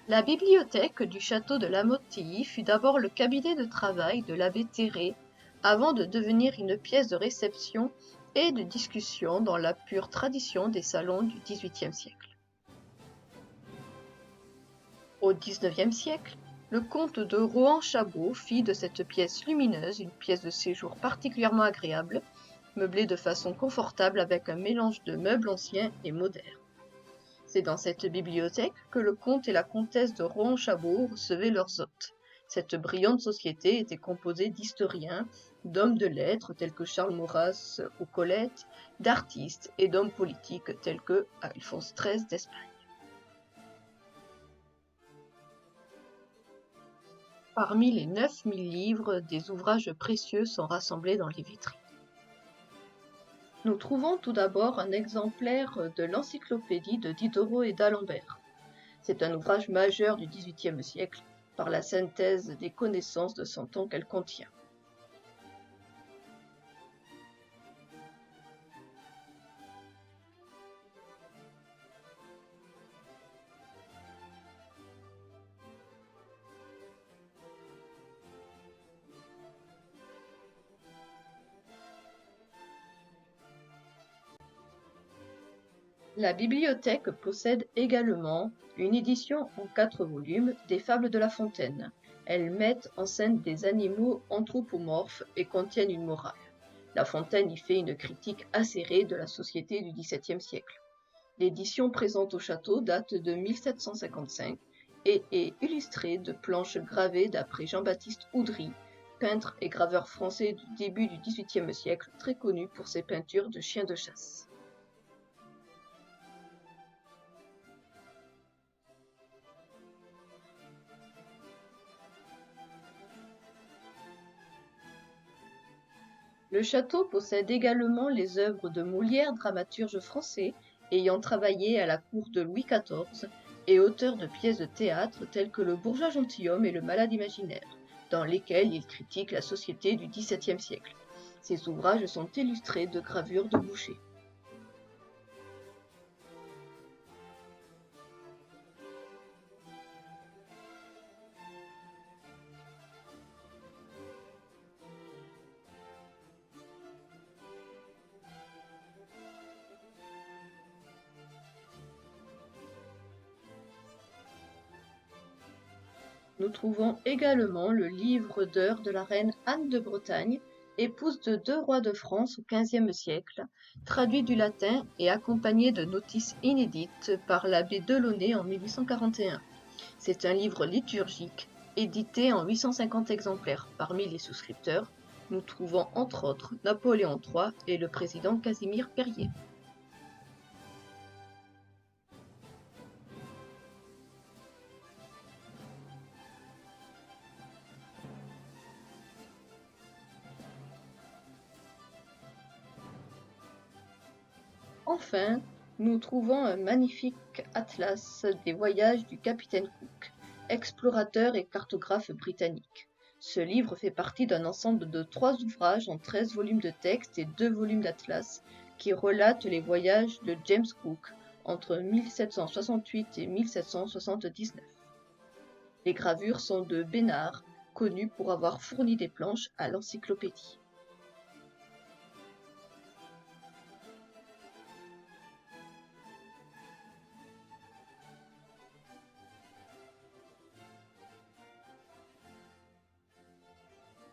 La bibliothèque du château de La Motte-Tilly fut d'abord le cabinet de travail de l'abbé Terré, avant de devenir une pièce de réception et de discussion dans la pure tradition des salons du XVIIIe siècle. Au XIXe siècle, le comte de Rohan-Chabot fit de cette pièce lumineuse une pièce de séjour particulièrement agréable, meublée de façon confortable avec un mélange de meubles anciens et modernes. C'est dans cette bibliothèque que le comte et la comtesse de Rohan-Chabot recevaient leurs hôtes. Cette brillante société était composée d'historiens, d'hommes de lettres tels que Charles Maurras ou Colette, d'artistes et d'hommes politiques tels que Alphonse XIII d'Espagne. Parmi les 9000 livres, des ouvrages précieux sont rassemblés dans les vitrines. Nous trouvons tout d'abord un exemplaire de l'encyclopédie de Diderot et d'Alembert. C'est un ouvrage majeur du XVIIIe siècle, par la synthèse des connaissances de son temps qu'elle contient. La bibliothèque possède également une édition en 4 volumes des Fables de La Fontaine. Elles mettent en scène des animaux anthropomorphes et contiennent une morale. La Fontaine y fait une critique acérée de la société du XVIIe siècle. L'édition présente au château date de 1755 et est illustrée de planches gravées d'après Jean-Baptiste Oudry, peintre et graveur français du début du XVIIIe siècle, très connu pour ses peintures de chiens de chasse. Le château possède également les œuvres de Molière, dramaturge français ayant travaillé à la cour de Louis XIV et auteur de pièces de théâtre telles que Le bourgeois gentilhomme et Le malade imaginaire, dans lesquelles il critique la société du XVIIe siècle. Ces ouvrages sont illustrés de gravures de Boucher. Nous trouvons également le livre d'heures de la reine Anne de Bretagne, épouse de 2 rois de France au XVe siècle, traduit du latin et accompagné de notices inédites par l'abbé Delaunay en 1841. C'est un livre liturgique, édité en 850 exemplaires. Parmi les souscripteurs, nous trouvons entre autres Napoléon III et le président Casimir Perier. Enfin, nous trouvons un magnifique atlas des voyages du capitaine Cook, explorateur et cartographe britannique. Ce livre fait partie d'un ensemble de 3 ouvrages en 13 volumes de texte et 2 volumes d'atlas qui relatent les voyages de James Cook entre 1768 et 1779. Les gravures sont de Bénard, connu pour avoir fourni des planches à l'encyclopédie.